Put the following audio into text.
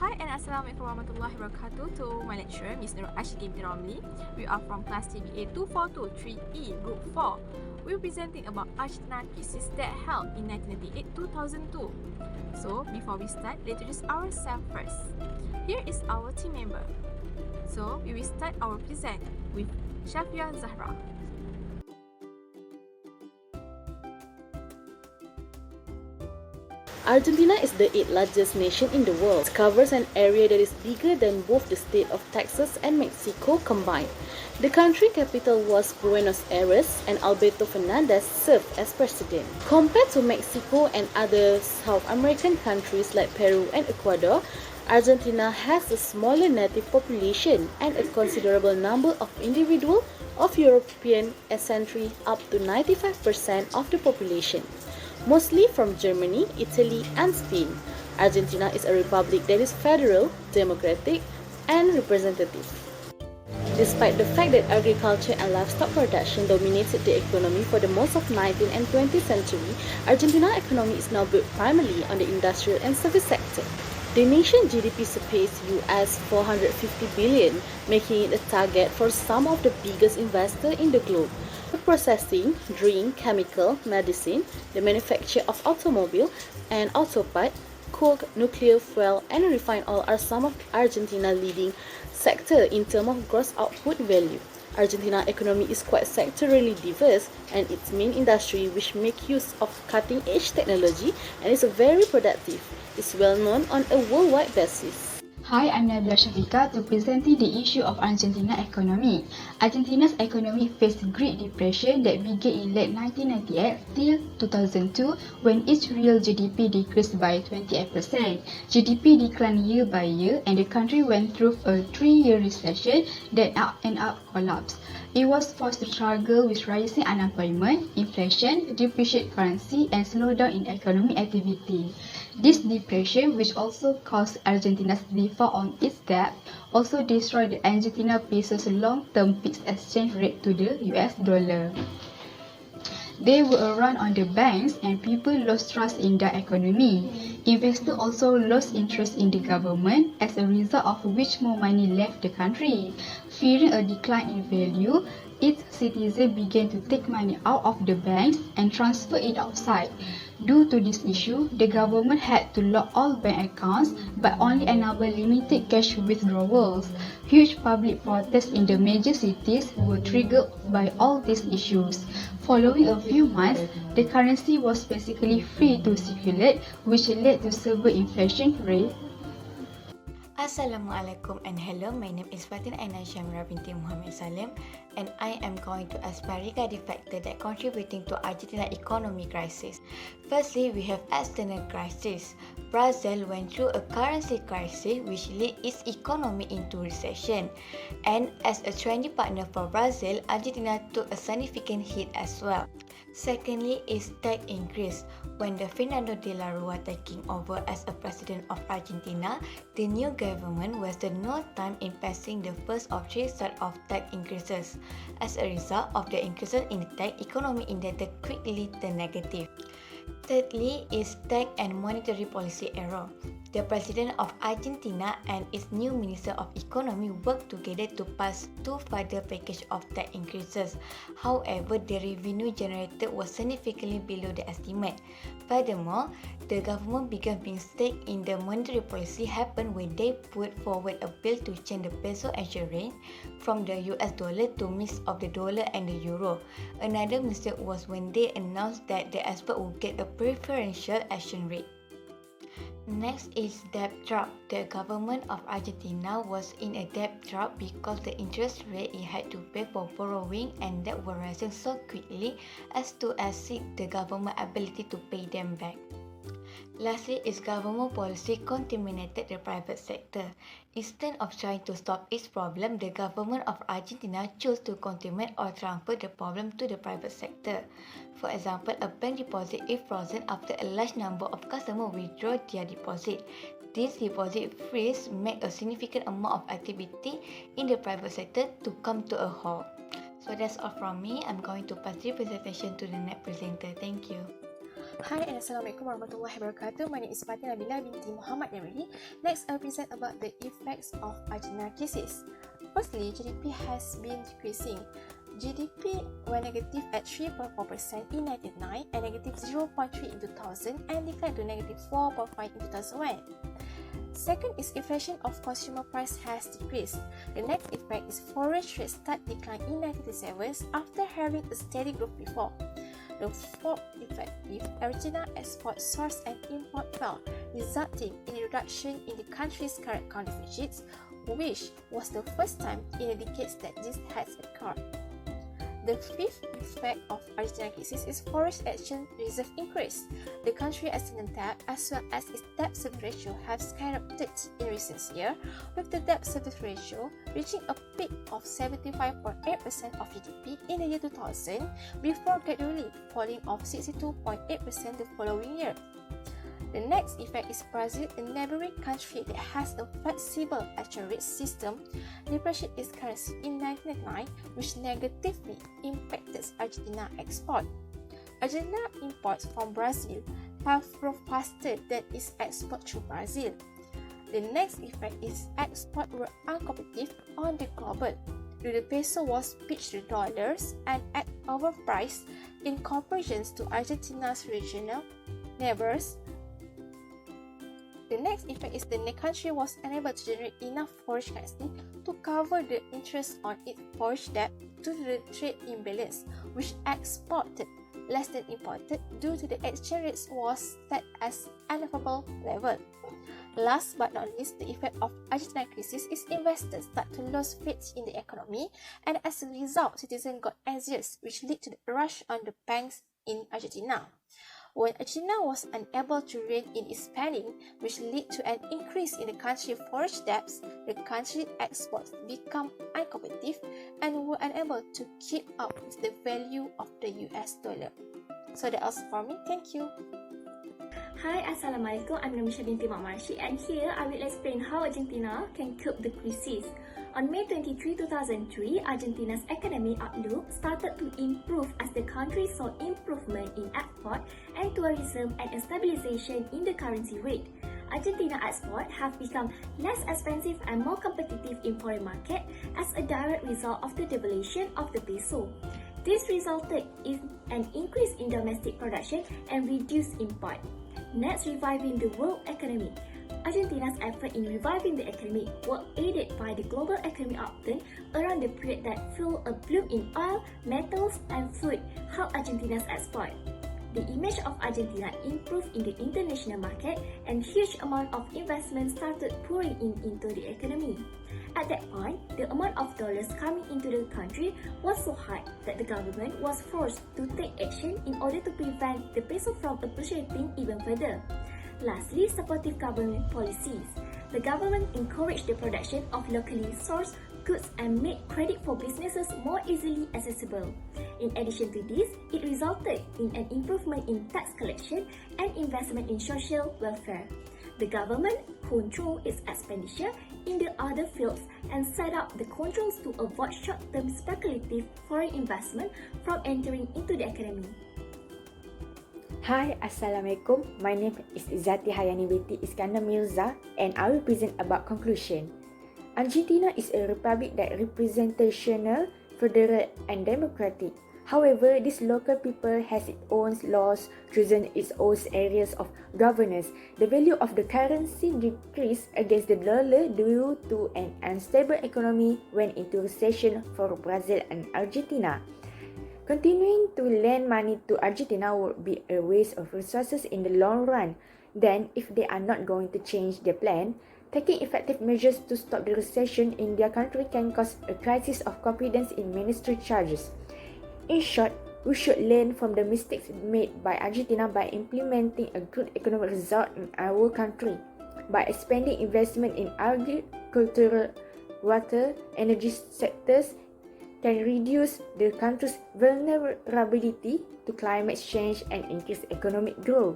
Hi and Assalamualaikum warahmatullahi wabarakatuh to my lecturer, Ms. NURAMYSHA. We are from class TBA 2423E, Group 4. We're presenting about Argentina'S that held in 1998-2002. So, before we start, let's introduce ourselves first. Here is our team member. So, we will start our present with SYAFIA ZAHRA. Argentina is the 8th largest nation in the world. It covers an area that is bigger than both the state of Texas and Mexico combined. The country capital was Buenos Aires and Alberto Fernandez served as president. Compared to Mexico and other South American countries like Peru and Ecuador, Argentina has a smaller native population and a considerable number of individuals of European ancestry, up to 95% of the population, mostly from Germany, Italy, and Spain. Argentina is a republic that is federal, democratic, and representative. Despite the fact that agriculture and livestock production dominated the economy for the most of 19th and 20th century, Argentina's economy is now built primarily on the industrial and service sector. The nation's GDP surpassed US $450 billion, making it a target for some of the biggest investors in the globe. Food processing, drilling, chemical, medicine, the manufacture of automobile and auto parts, coke, nuclear fuel, and refined oil are some of Argentina's leading sectors in terms of gross output value. Argentina's economy is quite sectorally diverse, and its main industry, which make use of cutting-edge technology and is very productive, is well known on a worldwide basis. Hi, I'm NABILA to present the issue of Argentina economy. Argentina's economy faced Great Depression that began in late 1998 till 2002, when its real GDP decreased by 28%. GDP declined year by year, and the country went through a 3-year recession that ended up collapse. It was forced to struggle with rising unemployment, inflation, depreciated currency, and slowdown in economic activity. This depression, which also caused Argentina's default on its debt, also destroyed the Argentina peso's long-term fixed exchange rate to the US dollar. There were a run on the banks, and people lost trust in the economy. Investors also lost interest in the government, as a result of which more money left the country. Fearing a decline in value, its citizens began to take money out of the banks and transfer it outside. Due to this issue, the government had to lock all bank accounts but only enable limited cash withdrawals. Huge public protests in the major cities were triggered by all these issues. Following a few months, the currency was basically free to circulate, which led to severe inflation rate. Assalamualaikum and hello, my name is FATIN and SHAMIERA binti MOHAMED SALIM, and I am going to explain the factors that contributing to Argentina economic crisis. Firstly, we have external crisis. Brazil went through a currency crisis which led its economy into recession, and as a trading partner for Brazil, Argentina took a significant hit as well. Secondly is tax increase. When the Fernando de la Rúa taking over as a president of Argentina, the new government wasted no time in passing the first of 3 sets of tax increases. As a result of the increases in the tax, economy indebted quickly turned negative. Thirdly is tax and monetary policy error. The President of Argentina and its new Minister of Economy worked together to pass 2 further packages of tax increases. However, the revenue generated was significantly below the estimate. Furthermore, the government began mistake in the monetary policy happened when they put forward a bill to change the peso exchange rate from the US dollar to mix of the dollar and the euro. Another mistake was when they announced that the export would get a preferential exchange rate. Next is debt trap. The government of Argentina was in a debt trap because the interest rate it had to pay for borrowing and debt were rising so quickly as to exceed the government ability to pay them back. Lastly is government policy contaminated the private sector. Instead of trying to stop its problem, the government of Argentina chose to contaminate or transfer the problem to the private sector. For example, a bank deposit is frozen after a large number of customers withdraw their deposit. This deposit freeze make a significant amount of activity in the private sector to come to a halt. So that's all from me. I'm going to pass the presentation to the next presenter. Thank you. Hi and Assalamualaikum warahmatullahi wabarakatuh. My name is FATIN binti MOHD. Next, I'll present about the effects of Argentina crisis. Firstly, GDP has been decreasing. GDP were negative at 3.4% in 1999 and negative 0.3 in 2000 and declined to negative 4.5 in 2001. Second is inflation of consumer price has decreased. The next effect is foreign trade start decline in 1997 after having a steady growth before. The fourth effect is Argentina export source and import fell, resulting in a reduction in the country's current account deficits, which was the first time in a decade that this has occurred. The fifth effect of Argentina crisis is foreign exchange reserve increase. The country external debt as well as its debt service ratio have skyrocketed in recent years, with the debt service ratio reaching a peak of 75.8% of GDP in the year 2000 before gradually falling off 62.8% the following year. The next effect is Brazil, a neighboring country that has a flexible exchange rate system, depreciated its currency in 1999, which negatively impacted Argentina export. Argentina imports from Brazil have grown faster than its export to Brazil. The next effect is export were uncompetitive on the global. The peso was pitched to dollars and at overpriced in comparison to Argentina's regional neighbors. The next effect is the country was unable to generate enough foreign currency to cover the interest on its foreign debt due to the trade imbalance, which exported less than imported due to the exchange rate was set as an unfavorable level. Last but not least, the effect of Argentina crisis is investors start to lose faith in the economy, and as a result, citizens got anxious, which led to the rush on the banks in Argentina. When Argentina was unable to rein in its spending, which led to an increase in the country's foreign debts, the country's exports become uncompetitive and were unable to keep up with the value of the US dollar. So that's all for me. Thank you. Hi, Assalamualaikum. I'm NURAMYSHA binti RASHID, and here I will explain how Argentina can cope the crisis. On May 23, 2003, Argentina's economic outlook started to improve as the country saw improvement in export and tourism and a stabilization in the currency rate. Argentina exports have become less expensive and more competitive in foreign market as a direct result of the devaluation of the peso. This resulted in an increase in domestic production and reduced import. Next, reviving the world economy. Argentina's effort in reviving the economy were aided by the global economic upturn around the period that fueled a bloom in oil, metals, and food helped Argentina's export. The image of Argentina improved in the international market and huge amount of investment started pouring into the economy. At that point, the amount of dollars coming into the country was so high that the government was forced to take action in order to prevent the peso from appreciating even further. Lastly, supportive government policies. The government encouraged the production of locally sourced goods and made credit for businesses more easily accessible. In addition to this, it resulted in an improvement in tax collection and investment in social welfare. The government controlled its expenditure in the other fields and set up the controls to avoid short-term speculative foreign investment from entering into the economy. Hi, Assalamualaikum. My name is IZZATI HAYANI binti ISKANDAR MIRZA, and I will present about conclusion. Argentina is a republic that representational, federal and democratic. However, this local people has its own laws, chosen its own areas of governance. The value of the currency decreased against the dollar due to an unstable economy went into recession for Brazil and Argentina. Continuing to lend money to Argentina would be a waste of resources in the long run. Then, if they are not going to change their plan, taking effective measures to stop the recession in their country can cause a crisis of confidence in monetary charges. In short, we should learn from the mistakes made by Argentina by implementing a good economic result in our country, by expanding investment in agricultural, water, energy sectors, can reduce the country's vulnerability to climate change and increase economic growth.